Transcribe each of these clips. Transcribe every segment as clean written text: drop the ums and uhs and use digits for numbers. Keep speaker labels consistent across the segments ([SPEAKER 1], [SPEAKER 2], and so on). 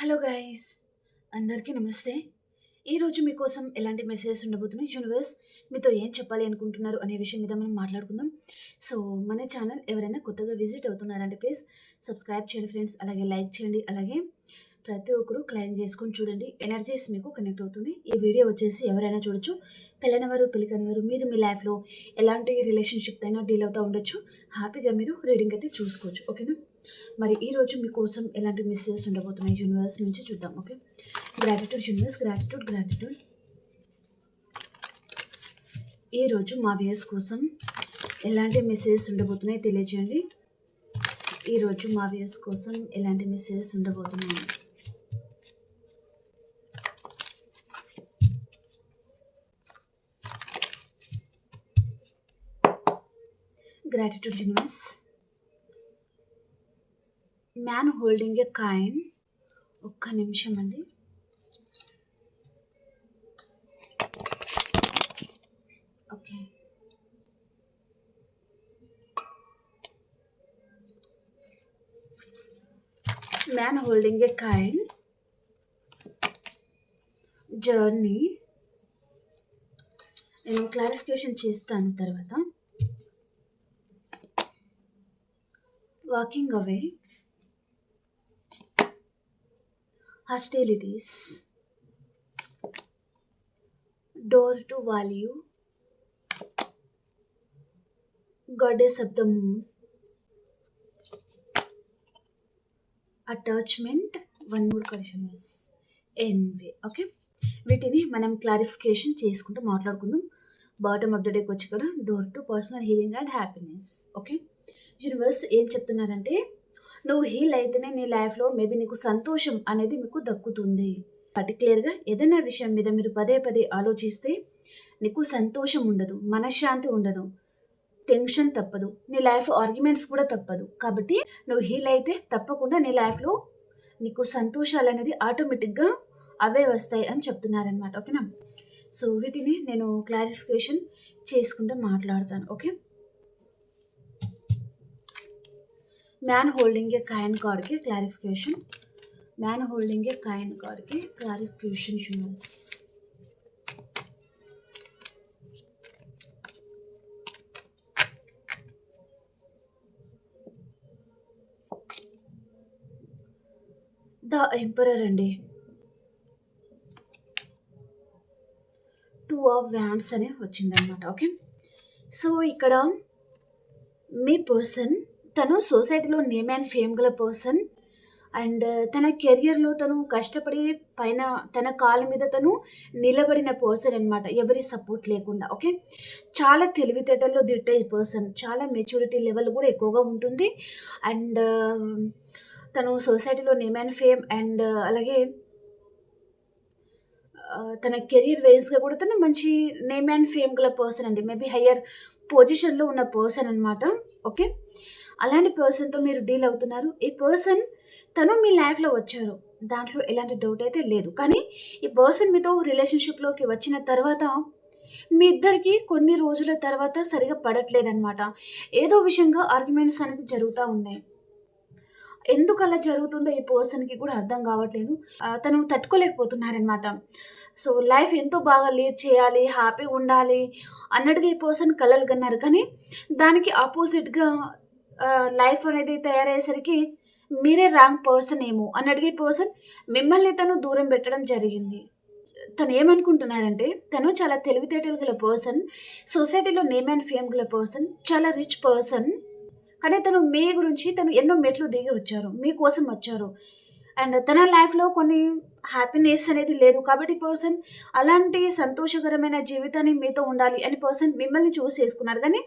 [SPEAKER 1] Hello guys, అందరికీ నమస్తే. ఈరోజు మీకోసం ఎలాంటి మెసేజెస్ ఉండబోతున్నాయి, యూనివర్స్ మీతో ఏం చెప్పాలి అనుకుంటున్నారు అనే విషయం మీద మనం మాట్లాడుకుందాం. సో మన ఛానల్ ఎవరైనా కొత్తగా విజిట్ అవుతున్నారంటే ప్లీజ్ సబ్స్క్రైబ్ చేయండి ఫ్రెండ్స్, అలాగే లైక్ చేయండి. అలాగే ప్రతి ఒక్కరు క్లైమ్ చేసుకొని చూడండి, ఎనర్జీస్ మీకు కనెక్ట్ అవుతుంది. ఈ వీడియో వచ్చేసి ఎవరైనా చూడొచ్చు, పెళ్ళైనవారు పెళ్ళికనివారు, మీరు మీ లైఫ్లో ఎలాంటి రిలేషన్షిప్ అయినా డీల్ అవుతూ ఉండొచ్చు. హ్యాపీగా మీరు రీడింగ్ అయితే చూసుకోవచ్చు, ఓకేనా. మరి ఈరోజు మీకోసం ఎలాంటి మెసేజెస్ ఉండబోతున్నాయి యూనివర్స్ నుంచి చూద్దాం. Okay, gratitude universe, gratitude gratitude. ఈరోజు మా వ్యూయర్స్ కోసం ఎలాంటి మెసేజెస్ ఉండబోతున్నాయి తెలియజేయండి. ఈరోజు మా వ్యూయర్స్ కోసం ఎలాంటి మెసేజెస్ ఉండబోతున్నాయి. Gratitude universe. Man holding a coin. ఒక్క నిమిషం అండి. Okay, man holding a coin, journey. నేను క్లారిఫికేషన్ చేస్తాను తర్వాత. Walking away, hostilities, door to value, goddess of the moon, attachment, one more question was envy. Okay, వీటిని మనం clarification చేసుకుంటూ మాట్లాడుకుందాం. బాటమ్ ఆఫ్ ద డేకి వచ్చి కూడా door to personal healing and happiness. Okay, universe ఏం చెప్తున్నారంటే, నువ్వు హీల్ అయితేనే నీ లైఫ్లో మేబీ నీకు సంతోషం అనేది మీకు దక్కుతుంది. పర్టికులర్గా ఏదైనా విషయం మీద మీరు పదే పదే ఆలోచిస్తే నీకు సంతోషం ఉండదు, మనశ్శాంతి ఉండదు, టెన్షన్ తప్పదు, నీ లైఫ్లో ఆర్గ్యుమెంట్స్ కూడా తప్పదు. కాబట్టి నువ్వు హీల్ అయితే తప్పకుండా నీ లైఫ్లో నీకు సంతోషాలు అనేది ఆటోమేటిక్గా అవే వస్తాయి అని చెప్తున్నారనమాట. ఓకేనా. సో వీటిని నేను క్లారిఫికేషన్ చేసుకుంటూ మాట్లాడతాను. Okay, man holding a coin కార్డ్కి clarification. Man holding a coin కార్డ్కి క్లారిఫికేషన్ యూనివర్స్. ద ఎంపరర్ అండి. 2 ఆఫ్ వ్యాండ్స్ అని వచ్చిందనమాట. ఓకే, సో ఇక్కడ మీ పర్సన్ తను సొసైటీలో నేమ్ అండ్ ఫేమ్ గల పర్సన్ అండ్ తన కెరియర్లో తను కష్టపడి పైన తన కాళ్ళ మీద తను నిలబడిన పర్సన్ అనమాట, ఎవరి సపోర్ట్ లేకుండా. ఓకే, చాలా తెలివితేటల్లో దిట్టే పర్సన్, చాలా మెచ్యూరిటీ లెవెల్ కూడా ఎక్కువగా ఉంటుంది. అండ్ తను సొసైటీలో నేమ్ అండ్ ఫేమ్ అండ్ అలాగే తన కెరీర్ వైజ్గా కూడా తను మంచి నేమ్ అండ్ ఫేమ్ గల పర్సన్ అండి, మేబీ హయ్యర్ పొజిషన్లో ఉన్న పర్సన్ అనమాట. ఓకే, అలాంటి పర్సన్తో మీరు డీల్ అవుతున్నారు. ఈ పర్సన్ తను మీ లైఫ్లో వచ్చారు, దాంట్లో ఎలాంటి డౌట్ అయితే లేదు. కానీ ఈ పర్సన్ మీతో రిలేషన్షిప్లోకి వచ్చిన తర్వాత మీ ఇద్దరికి కొన్ని రోజుల తర్వాత సరిగా పడట్లేదన్నమాట. ఏదో విషయంగా ఆర్గ్యుమెంట్స్ అనేది జరుగుతూ ఉన్నాయి. ఎందుకు అలా జరుగుతుందో ఈ పర్సన్కి కూడా అర్థం కావట్లేదు. తను తట్టుకోలేకపోతున్నారనమాట. సో లైఫ్ ఎంతో బాగా లీడ్ చేయాలి, హ్యాపీగా ఉండాలి అన్నట్టుగా ఈ పర్సన్ కలలు కన్నారు. కానీ దానికి ఆపోజిట్గా లైఫ్ అనేది తయారయ్యేసరికి మీరే రాంగ్ పర్సన్ ఏమో అన్నట్టుగా ఈ పర్సన్ మిమ్మల్ని తను దూరం పెట్టడం జరిగింది. తను ఏమనుకుంటున్నారంటే, తను చాలా తెలివితేటలు గల పర్సన్, సొసైటీలో నేమ్ అండ్ ఫేమ్ గల పర్సన్, చాలా రిచ్ పర్సన్. కానీ తను మీ గురించి తను ఎన్నో మెట్లు దిగి వచ్చారు, మీకోసం వచ్చారు. అండ్ తన లైఫ్లో కొన్ని హ్యాపీనెస్ అనేది లేదు. కాబట్టి పర్సన్ అలాంటి సంతోషకరమైన జీవితాన్ని మీతో ఉండాలి అని పర్సన్ మిమ్మల్ని చూస్ చేసుకున్నారు. కానీ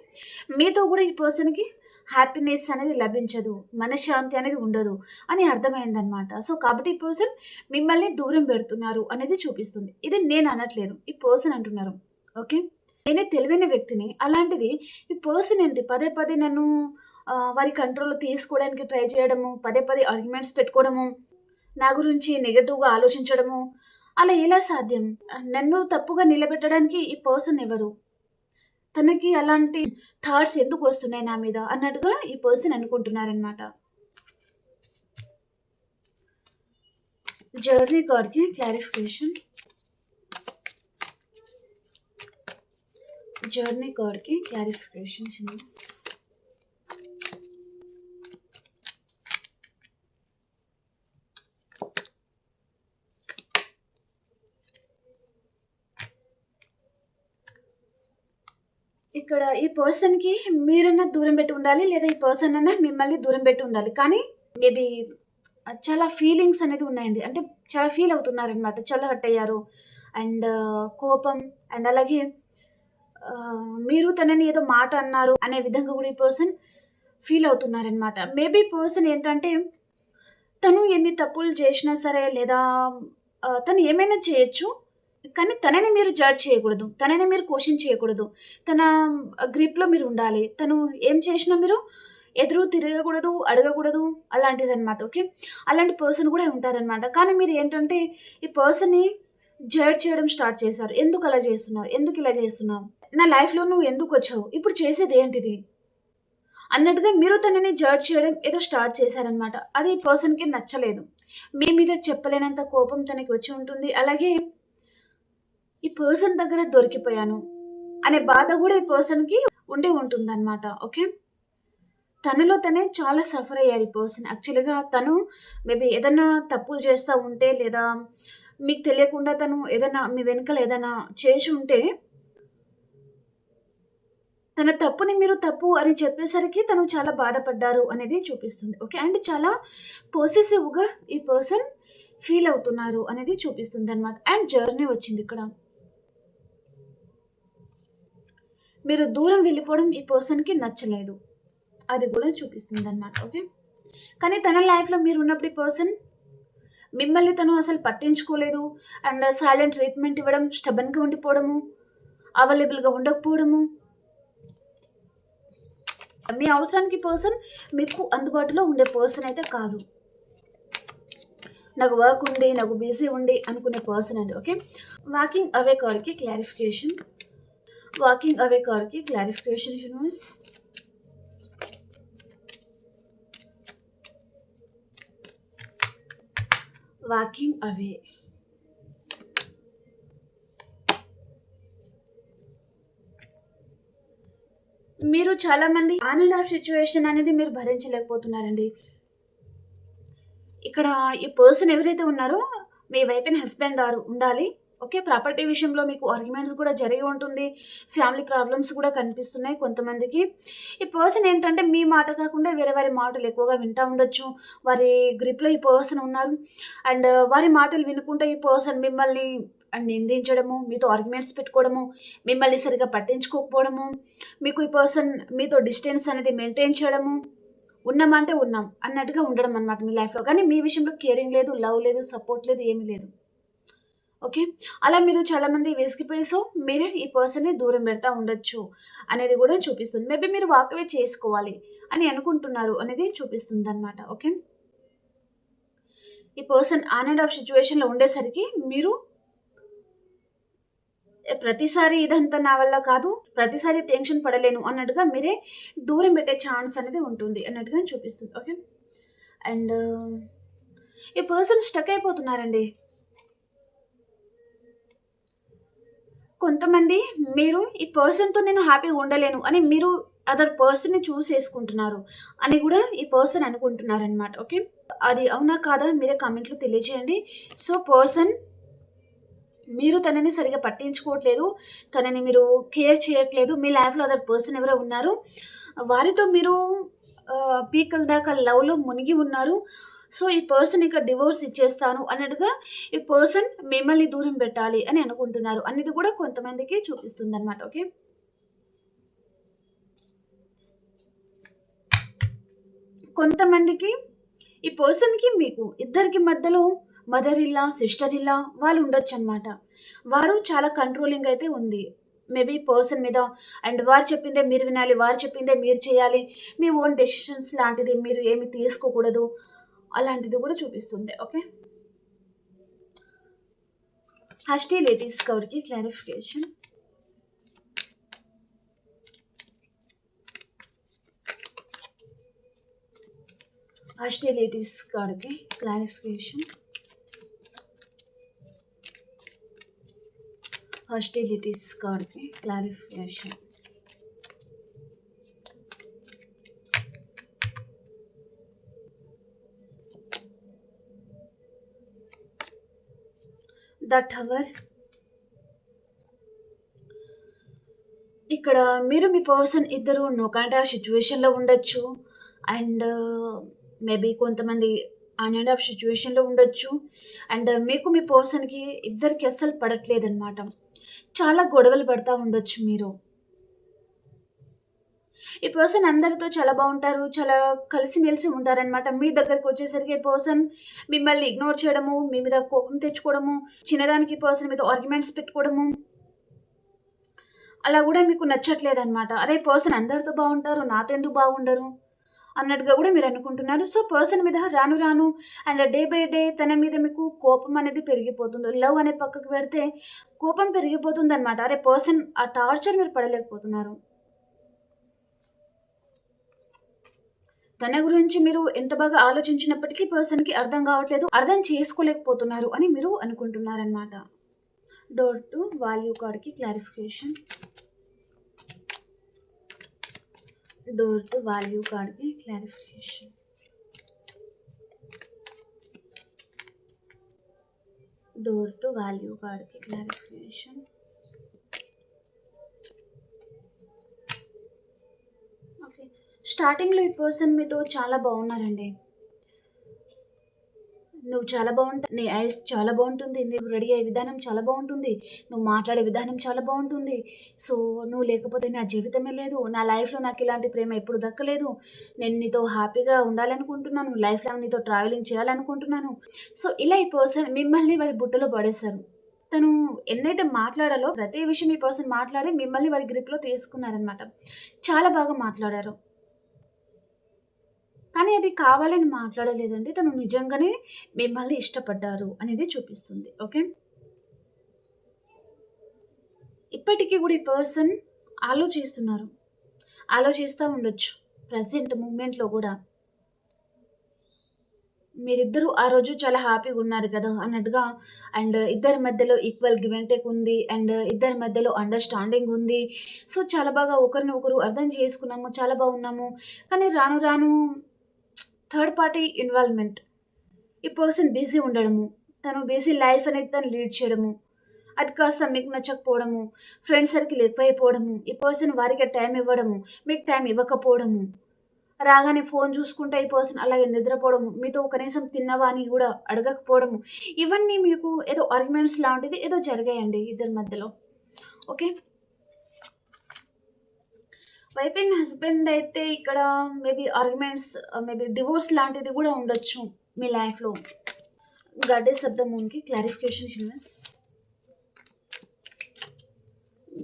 [SPEAKER 1] మీతో కూడా ఈ పర్సన్కి హ్యాపీనెస్ అనేది లభించదు, మనశ్శాంతి అనేది ఉండదు అని అర్థమైందనమాట. సో కాబట్టి ఈ పర్సన్ మిమ్మల్ని దూరం పెడుతున్నారు అనేది చూపిస్తుంది. ఇది నేను అనట్లేదు, ఈ పర్సన్ అంటున్నారు. ఓకే, నేనే తెలివైన వ్యక్తిని, అలాంటిది ఈ పర్సన్ ఏంటి పదే పదే నన్ను వారి కంట్రోల్లో తీసుకోవడానికి ట్రై చేయడము, పదే పదే ఆర్గ్యుమెంట్స్ పెట్టుకోవడము, నా గురించి నెగటివ్గా ఆలోచించడము, అలా ఎలా సాధ్యం? నన్ను తప్పుగా నిలబెట్టడానికి ఈ పర్సన్ ఎవరు? తనకి అలాంటి థాట్స్ ఎందుకు వస్తున్నాయి నా మీద అన్నట్టుగా ఈ పర్సన్ అనుకుంటున్నారనమాట. జర్నీ కార్డ్కి క్లారిఫికేషన్. జర్నీ కార్డ్కి క్లారిఫికేషన్. ఇక్కడ ఈ పర్సన్కి మీరన్నా దూరం పెట్టి ఉండాలి, లేదా ఈ పర్సన్ అన్నా మిమ్మల్ని దూరం పెట్టి ఉండాలి. కానీ మేబీ చాలా ఫీలింగ్స్ అనేది ఉన్నాయండి. అంటే చాలా ఫీల్ అవుతున్నారనమాట. చాలా హర్ట్ అయ్యారు. అండ్ కోపం అండ్ అలాగే మీరు తనని ఏదో మాట అన్నారు అనే విధంగా కూడా ఈ పర్సన్ ఫీల్ అవుతున్నారనమాట. మేబీ పర్సన్ ఏంటంటే తను ఎన్ని తప్పులు చేసినా సరే, లేదా తను ఏమైనా చేయొచ్చు, కానీ తనని మీరు జడ్జ్ చేయకూడదు, తనని మీరు క్వశ్చన్ చేయకూడదు. తన గ్రిప్లో మీరు ఉండాలి. తను ఏం చేసినా మీరు ఎదురు తిరగకూడదు, అడగకూడదు, అలాంటిదన్నమాట. ఓకే, అలాంటి పర్సన్ కూడా ఉంటారనమాట. కానీ మీరు ఏంటంటే ఈ పర్సన్ని జడ్జ్ చేయడం స్టార్ట్ చేశారు. ఎందుకు అలా చేస్తున్నావు, ఎందుకు ఇలా చేస్తున్నావు, నా లైఫ్లో నువ్వు ఎందుకు వచ్చావు, ఇప్పుడు చేసేది ఏంటిది అన్నట్టుగా మీరు తనని జడ్జ్ చేయడం ఏదో స్టార్ట్ చేశారనమాట. అది ఈ పర్సన్కి నచ్చలేదు. మీ మీద చెప్పలేనంత కోపం తనకి వచ్చి ఉంటుంది. అలాగే ఈ పర్సన్ దగ్గర దొరికిపోయాను అనే బాధ కూడా ఈ పర్సన్కి ఉండి ఉంటుందన్నమాట. ఓకే, తనలో తనే చాలా సఫర్ అయ్యారు ఈ పర్సన్. యాక్చువల్గా తను మేబీ ఏదైనా తప్పులు చేస్తూ ఉంటే, లేదా మీకు తెలియకుండా తను ఏదైనా మీ వెనకాల ఏదైనా చేసి ఉంటే, తన తప్పుని మీరు తప్పు అని చెప్పేసరికి తను చాలా బాధపడ్డారు అనేది చూపిస్తుంది. ఓకే, అండ్ చాలా పొసెసివ్గా ఈ పర్సన్ ఫీల్ అవుతున్నారు అనేది చూపిస్తుంది అనమాట. అండ్ జర్నీ వచ్చింది ఇక్కడ. మీరు దూరం వెళ్ళిపోవడం ఈ పర్సన్కి నచ్చలేదు, అది కూడా చూపిస్తుంది అనమాట. ఓకే, కానీ తన లైఫ్లో మీరు ఉన్నప్పుడు ఈ పర్సన్ మిమ్మల్ని తను అసలు పట్టించుకోలేదు. అండ్ సైలెంట్ ట్రీట్మెంట్ ఇవ్వడం, స్టబన్గా ఉండిపోవడము, అవైలబుల్గా ఉండకపోవడము, మీ అవసరానికి పర్సన్ మీకు అందుబాటులో ఉండే పర్సన్ అయితే కాదు. నాకు వర్క్ ఉంది, నాకు బిజీ ఉంది అనుకునే పర్సన్ అండి. ఓకే, వాకింగ్ అవే కార్డ్కి క్లారిఫికేషన్. వాకింగ్ అవే కార్డ్కి క్లారిఫికేషన్ యూనివర్స్. Walking away. మీరు చాలా మంది ఆన్ అండ్ ఆఫ్ సిచ్యువేషన్ అనేది మీరు భరించలేకపోతున్నారండి. ఇక్కడ ఈ పర్సన్ ఎవరైతే ఉన్నారో మీ వైపున హస్బెండ్ ఆర్ ఉండాలి. ఓకే, ప్రాపర్టీ విషయంలో మీకు ఆర్గ్యుమెంట్స్ కూడా జరిగి ఉంటుంది. ఫ్యామిలీ ప్రాబ్లమ్స్ కూడా కనిపిస్తున్నాయి కొంతమందికి. ఈ పర్సన్ ఏంటంటే మీ మాట కాకుండా వేరే వారి మాటలు ఎక్కువగా వింటూ ఉండొచ్చు. వారి గ్రిప్లో ఈ పర్సన్ ఉన్నారు. అండ్ వారి మాటలు వినుకుంటే ఈ పర్సన్ మిమ్మల్ని నిందించడము, మీతో ఆర్గ్యుమెంట్స్ పెట్టుకోవడము, మిమ్మల్ని సరిగా పట్టించుకోకపోవడము, మీకు ఈ పర్సన్ మీతో డిస్టెన్స్ అనేది మెయింటైన్ చేయడము, ఉన్నామంటే ఉన్నాం అన్నట్టుగా ఉండడం అనమాట మీ లైఫ్లో. కానీ మీ విషయంలో కేరింగ్ లేదు, లవ్ లేదు, సపోర్ట్ లేదు, ఏమీ లేదు. ఓకే, అలా మీరు చాలామంది విసిగిపోయి సో మీరే ఈ పర్సన్ని దూరం పెడతా ఉండొచ్చు అనేది కూడా చూపిస్తుంది. మేబీ మీరు వాకవే చేసుకోవాలి అని అనుకుంటున్నారు అనేది చూపిస్తుంది అనమాట. ఓకే, ఈ పర్సన్ ఆన్ అండ్ ఆఫ్ సిచ్యువేషన్లో ఉండేసరికి మీరు ప్రతిసారి ఇదంతా నా వల్ల కాదు, ప్రతిసారి టెన్షన్ పడలేను అన్నట్టుగా మీరే దూరం పెట్టే ఛాన్స్ అనేది ఉంటుంది అన్నట్టుగా చూపిస్తుంది. ఓకే, అండ్ ఈ పర్సన్ స్టక్ అయిపోతున్నారండి. కొంతమంది మీరు ఈ పర్సన్తో నేను హ్యాపీగా ఉండలేను అని మీరు అదర్ పర్సన్ని చూస్ చేసుకుంటున్నారు అని కూడా ఈ పర్సన్ అనుకుంటున్నారనమాట. ఓకే, అది అవునా కాదా మీరే కామెంట్లో తెలియజేయండి. సో పర్సన్ మీరు తనని సరిగా పట్టించుకోవట్లేదు, తనని మీరు కేర్ చేయట్లేదు. మీ లైఫ్లో అదర్ పర్సన్ ఎవరో ఉన్నారు, వారితో మీరు పీకల దాకా లవ్లో మునిగి ఉన్నారు. సో ఈ పర్సన్ ఇక డివోర్స్ ఇచ్చేస్తాను అన్నట్టుగా ఈ పర్సన్ మిమ్మల్ని దూరం పెట్టాలి అని అనుకుంటున్నారు అనేది కూడా కొంతమందికి చూపిస్తుంది అనమాట. ఓకే, కొంతమందికి ఈ పర్సన్కి మీకు ఇద్దరికి మధ్యలో మదర్ ఇల్లా, సిస్టర్ ఇల్లా వాళ్ళు ఉండొచ్చు అనమాట. వారు చాలా కంట్రోలింగ్ అయితే ఉంది మేబీ పర్సన్ మీద. అండ్ వారు చెప్పిందే మీరు వినాలి, వారు చెప్పిందే మీరు చేయాలి, మీ ఓన్ డెసిషన్స్ లాంటిది మీరు ఏమి తీసుకోకూడదు, అలాంటిది కూడా చూపిస్తుంది. Okay, హాస్టిలిటీస్ కవర్కి clarification. హాస్టిలిటీస్ కార్డ్కి క్లారిఫికేషన్. హాస్టిలిటీస్ కార్డ్కి క్లారిఫికేషన్. The tower. ఇక్కడ మీరు మీ పర్సన్ ఇద్దరు నో కాంటాక్ట్ సిచ్యువేషన్లో ఉండొచ్చు. అండ్ మేబీ కొంతమంది ఆన్ అండ్ ఆఫ్ సిచ్యువేషన్లో ఉండొచ్చు. అండ్ మీకు మీ పర్సన్కి ఇద్దరికి అస్సలు పడట్లేదన్నమాట. చాలా గొడవలు పడతా ఉండొచ్చు మీరు. ఈ పర్సన్ అందరితో చాలా బాగుంటారు, చాలా కలిసిమెలిసి ఉంటారనమాట. మీ దగ్గరికి వచ్చేసరికి ఈ పర్సన్ మిమ్మల్ని ఇగ్నోర్ చేయడము, మీ మీద కోపం తెచ్చుకోవడము, చిన్నదానికి ఈ పర్సన్ మీద ఆర్గ్యుమెంట్స్ పెట్టుకోవడము, అలా కూడా మీకు నచ్చట్లేదనమాట. అరే పర్సన్ అందరితో బాగుంటారు, నాతో ఎందుకు బాగుండరు అన్నట్టుగా కూడా మీరు అనుకుంటున్నారు. సో పర్సన్ మీద రాను రాను అండ్ డే బై డే తన మీద మీకు కోపం అనేది పెరిగిపోతుంది. లవ్ అనే పక్కకు పెడితే కోపం పెరిగిపోతుంది అనమాట. అరే పర్సన్ ఆ టార్చర్ మీరు పడలేకపోతున్నారు. తన గురించి మీరు ఎంత బాగా ఆలోచించినప్పటికీ పర్సన్కి అర్థం కావట్లేదు, అర్థం చేసుకోలేకపోతున్నారు అని మీరు అనుకుంటున్నారనమాట. డోర్ టు వాల్యూ కార్డ్కి క్లారిఫికేషన్. డోర్ టు వాల్యూ కార్డ్కి క్లారిఫికేషన్. డోర్ టు వాల్యూ కార్డ్కి క్లారిఫికేషన్. ఓకే, స్టార్టింగ్లో ఈ పర్సన్ మీతో చాలా బాగున్నారండి. నువ్వు చాలా బాగుంటా, నీ ఐస్ చాలా బాగుంటుంది, నువ్వు రెడీ అయ్యే విధానం చాలా బాగుంటుంది, నువ్వు మాట్లాడే విధానం చాలా బాగుంటుంది. సో నువ్వు లేకపోతే నా జీవితమే లేదు, నా లైఫ్లో నాకు ఇలాంటి ప్రేమ ఎప్పుడు దక్కలేదు, నేను నీతో హ్యాపీగా ఉండాలనుకుంటున్నాను, లైఫ్ లాంగ్ నీతో ట్రావెలింగ్ చేయాలనుకుంటున్నాను. సో ఇలా ఈ పర్సన్ మిమ్మల్ని వారి బుట్టలో పడేశారు. తను ఎన్నైతే మాట్లాడాలో ప్రతి విషయం ఈ పర్సన్ మాట్లాడి మిమ్మల్ని వారి గ్రిప్లో తీసుకున్నారనమాట. చాలా బాగా మాట్లాడారు, కానీ అది కావాలని మాట్లాడలేదండి. తను నిజంగానే మిమ్మల్ని ఇష్టపడ్డారు అనేది చూపిస్తుంది. ఓకే, ఇప్పటికీ కూడా ఈ పర్సన్ ఆలోచిస్తూ ఉండొచ్చు. ప్రజెంట్ మూమెంట్లో కూడా మీరిద్దరూ ఆ రోజు చాలా హ్యాపీగా ఉన్నారు కదా అన్నట్టుగా. అండ్ ఇద్దరి మధ్యలో ఈక్వల్ గివ్ అండ్ టేక్ ఉంది. అండ్ ఇద్దరి మధ్యలో అండర్స్టాండింగ్ ఉంది. సో చాలా బాగా ఒకరిని ఒకరు అర్థం చేసుకున్నాము, చాలా బాగున్నాము. కానీ రాను రాను థర్డ్ పార్టీ ఇన్వాల్వ్మెంట్, ఈ పర్సన్ బిజీ ఉండడము, తను బిజీ లైఫ్ అనేది తను లీడ్ చేయడము, అది కాస్త మీకు నచ్చకపోవడము, ఫ్రెండ్ సర్కిల్ ఎక్కువైపోవడము, ఈ పర్సన్ వారికి టైం ఇవ్వడము, మీకు టైం ఇవ్వకపోవడము, రాగానే ఫోన్ చూసుకుంటే ఈ పర్సన్ అలాగే నిద్రపోవడము, మీతో కనీసం తిన్నవా అని కూడా అడగకపోవడము, ఇవన్నీ మీకు ఏదో ఆర్గ్యుమెంట్స్ లాంటిది ఏదో జరిగాయండి ఇద్దరి మధ్యలో. ఓకే, వైఫ్ అండ్ హస్బెండ్ అయితే ఇక్కడ మేబీ ఆర్గ్యుమెంట్స్, మేబీ డివోర్స్ లాంటిది కూడా ఉండొచ్చు మీ లైఫ్లో. గాడెస్ ఆఫ్ ద మూన్కి clarification universe.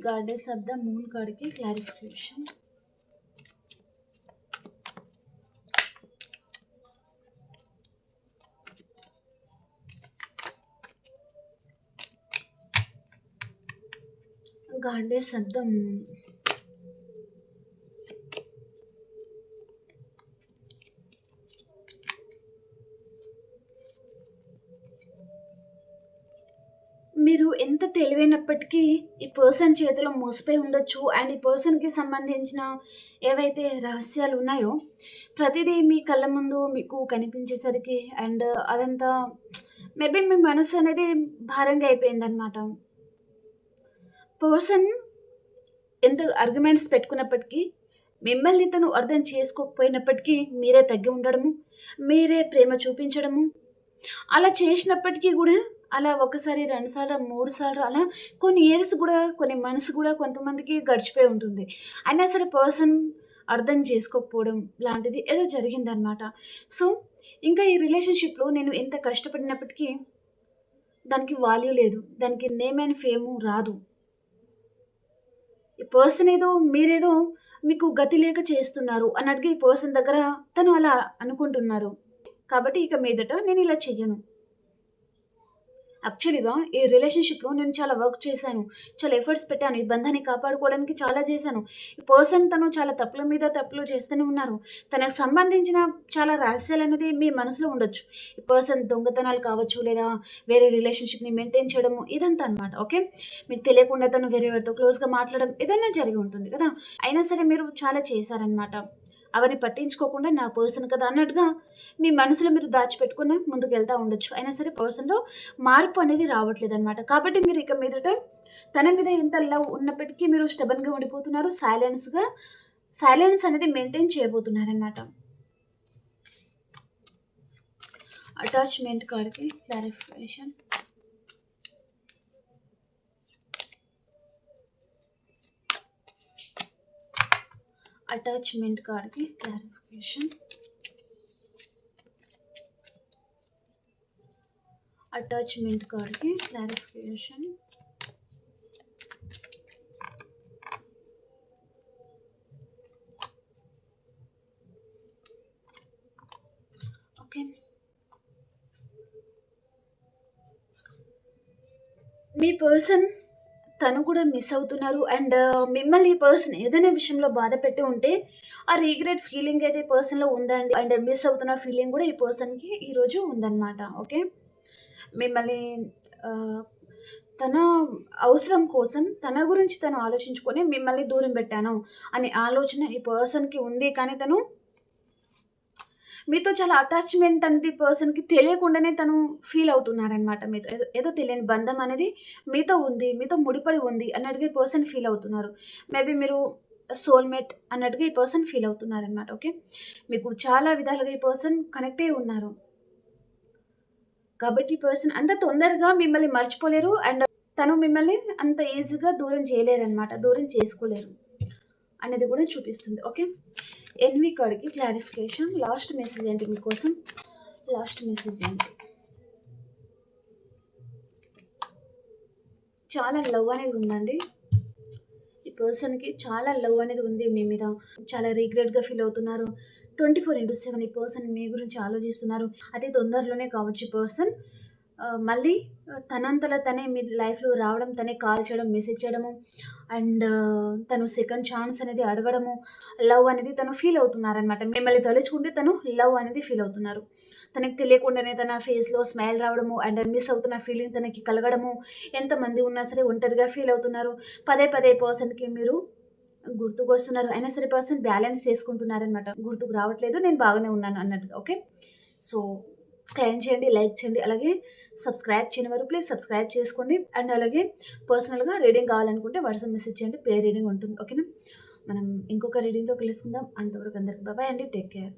[SPEAKER 1] Goddess of the moon కార్డ్కి clarification. Goddess of the moon. మీరు ఎంత తెలివైనప్పటికీ ఈ పర్సన్ చేతిలో మోసపోయి ఉండొచ్చు. అండ్ ఈ పర్సన్కి సంబంధించిన ఏవైతే రహస్యాలు ఉన్నాయో ప్రతిదీ మీ కళ్ళ ముందు మీకు కనిపించేసరికి అండ్ అదంతా మేబీ మీ మనసు అనేది భారంగా అయిపోయిందనమాట. పర్సన్ ఎంత ఆర్గ్యుమెంట్స్ పెట్టుకున్నప్పటికీ, మిమ్మల్ని తను అర్థం చేసుకోకపోయినప్పటికీ మీరే తగ్గి ఉండడము, మీరే ప్రేమ చూపించడము, అలా చేసినప్పటికీ కూడా అలా ఒకసారి, రెండుసార్లు, మూడుసార్లు అలా కొన్ని ఇయర్స్ కూడా, కొన్ని మంత్స్ కూడా కొంతమందికి గడిచిపోయి ఉంటుంది. అయినా సరే పర్సన్ అర్థం చేసుకోకపోవడం లాంటిది ఏదో జరిగిందనమాట. సో ఇంకా ఈ రిలేషన్షిప్లో నేను ఎంత కష్టపడినప్పటికీ దానికి వాల్యూ లేదు, దానికి నేమ్ అండ్ ఫేము రాదు. ఈ పర్సన్ ఏదో మీరేదో మీకు గతి లేక చేస్తున్నారు అన్నట్టుగా ఈ పర్సన్ దగ్గర తను అలా అనుకుంటున్నారు. కాబట్టి ఇక మీదట నేను ఇలా చెయ్యను యాక్చువల్‌గా ఈ రిలేషన్‌షిప్‌లో నేను చాలా వర్క్ చేశాను. చాలా ఎఫర్ట్స్ పెట్టాను. ఈ బంధాన్ని కాపాడుకోవడానికి చాలా చేశాను. ఈ పర్సన్ తను చాలా తప్పుల మీద తప్పులు చేస్తూనే ఉన్నారు. తనకు సంబంధించిన చాలా రహస్యాలనేది మీ మనసులో ఉండొచ్చు. ఈ పర్సన్ దొంగతనాలు కావచ్చు, లేదా వేరే రిలేషన్‌షిప్‌ని మెయింటైన్ చేయడము ఇదంతా అన్నమాట. ఓకే. మీకు తెలియకుండా తను వేరెవరితో క్లోజ్‌గా మాట్లాడడం ఏదైనా జరిగి ఉంటుంది కదా! అయినా సరే మీరు చాలా చేశారన్నమాట. అవన్నీ పట్టించుకోకుండా నా పర్సన్ కదా అన్నట్టుగా మీ మనసులో మీరు దాచిపెట్టుకొని ముందుకెళ్తా ఉండొచ్చు. అయినా సరే పర్సన్‌లో మార్పు అనేది రావట్లేదనమాట. కాబట్టి మీరు ఇక మీదట తన మీద ఎంత లవ్ ఉన్నప్పటికీ మీరు స్టబర్న్‌గా ఉండిపోతున్నారు. సైలెన్స్ అనేది మెయింటైన్ చేయబోతున్నారనమాట. అటాచ్‌మెంట్ కార్డ్‌కి క్లారిఫికేషన్. అటాచ్‌మెంట్ కార్డ్‌కి క్లారిఫికేషన్. అటాచ్‌మెంట్ కార్డ్‌కి క్లారిఫికేషన్. ఓకే. మీ పర్సన్ తను కూడా మిస్ అవుతున్నారు. అండ్ మిమ్మల్ని ఈ పర్సన్ ఏదైనా విషయంలో బాధ పెట్టి ఉంటే, ఆ రిగ్రెట్ ఫీలింగ్ అయితే ఈ పర్సన్‌లో ఉందండి. అండ్ మిస్ అవుతున్న ఫీలింగ్ కూడా ఈ పర్సన్‌కి ఈరోజు ఉందన్నమాట. ఓకే. మిమ్మల్ని ఆహ్, తన అవసరం కోసం తన గురించి తను ఆలోచించుకొని మిమ్మల్ని దూరం పెట్టాను అనే ఆలోచన ఈ పర్సన్‌కి ఉంది. కానీ తను మీతో చాలా అటాచ్‌మెంట్ అనేది పర్సన్‌కి తెలియకుండానే తను ఫీల్ అవుతున్నారనమాట మీతో. ఏదో ఏదో తెలియని బంధం అనేది మీతో ఉంది. మీతో ముడిపడి ఉంది అన్నట్టుగా ఈ పర్సన్ ఫీల్ అవుతున్నారు. మేబీ మీరు సోల్‌మేట్ అన్నట్టుగా ఈ పర్సన్ ఫీల్ అవుతున్నారనమాట. ఓకే. మీకు చాలా విధాలుగా ఈ పర్సన్ కనెక్ట్ అయ్యి ఉన్నారు. కాబట్టి ఈ పర్సన్ అంత తొందరగా మిమ్మల్ని మర్చిపోలేరు. అండ్ తను మిమ్మల్ని అంత ఈజీగా దూరం చేయలేరనమాట. దూరం చేసుకోలేరు అనేది కూడా చూపిస్తుంది. ఓకే. ఎనిమి కార్డ్‌కి క్లారిఫికేషన్. లాస్ట్ మెసేజ్ ఏంటి మీకోసం? లాస్ట్ మెసేజ్ ఏంటి? చాలా లవ్ అనేది ఉందండి. ఈ పర్సన్‌కి చాలా లవ్ అనేది ఉంది మీ మీద. చాలా రిగ్రెట్‌గా ఫీల్ అవుతున్నారు. 24/7 ఈ పర్సన్ మీ గురించి ఆలోచిస్తున్నారు. అతి తొందరలోనే కావచ్చు ఈ పర్సన్ మళ్ళీ తనంతట తనే మీ లైఫ్‌లో రావడం, తనే కాల్ చేయడం, మెసేజ్ చేయడము అండ్ తను సెకండ్ ఛాన్స్ అనేది అడగడము, లవ్ అనేది తను ఫీల్ అవుతున్నారనమాట. మిమ్మల్ని తలుచుకుంటే తను లవ్ అనేది ఫీల్ అవుతున్నారు. తనకి తెలియకుండానే తన ఫేస్‌లో స్మైల్ రావడము అండ్ మిస్ అవుతున్న ఫీలింగ్ తనకి కలగడము, ఎంతమంది ఉన్నా సరే ఒంటరిగా ఫీల్ అవుతున్నారు. పదే పదే పర్సన్‌కి మీరు గుర్తుకొస్తున్నారు. అయినా సరే పర్సన్ బ్యాలెన్స్ చేసుకుంటున్నారనమాట. గుర్తుకు రావట్లేదు, నేను బాగానే ఉన్నాను అన్నట్టుగా. ఓకే. సో, క్లెయిమ్ చేయండి, లైక్ చేయండి. అలాగే సబ్స్క్రైబ్ చేయని వారు ప్లీజ్ సబ్స్క్రైబ్ చేసుకోండి. అండ్ అలాగే పర్సనల్‌గా రీడింగ్ కావాలనుకుంటే వాట్సాప్ మెసేజ్ చేయండి. పే రీడింగ్ ఉంటుంది. ఓకేనా? మనం ఇంకొక రీడింగ్‌తో కలుసుకుందాం. అంతవరకు అందరికి బాయ్ అండి. Take care.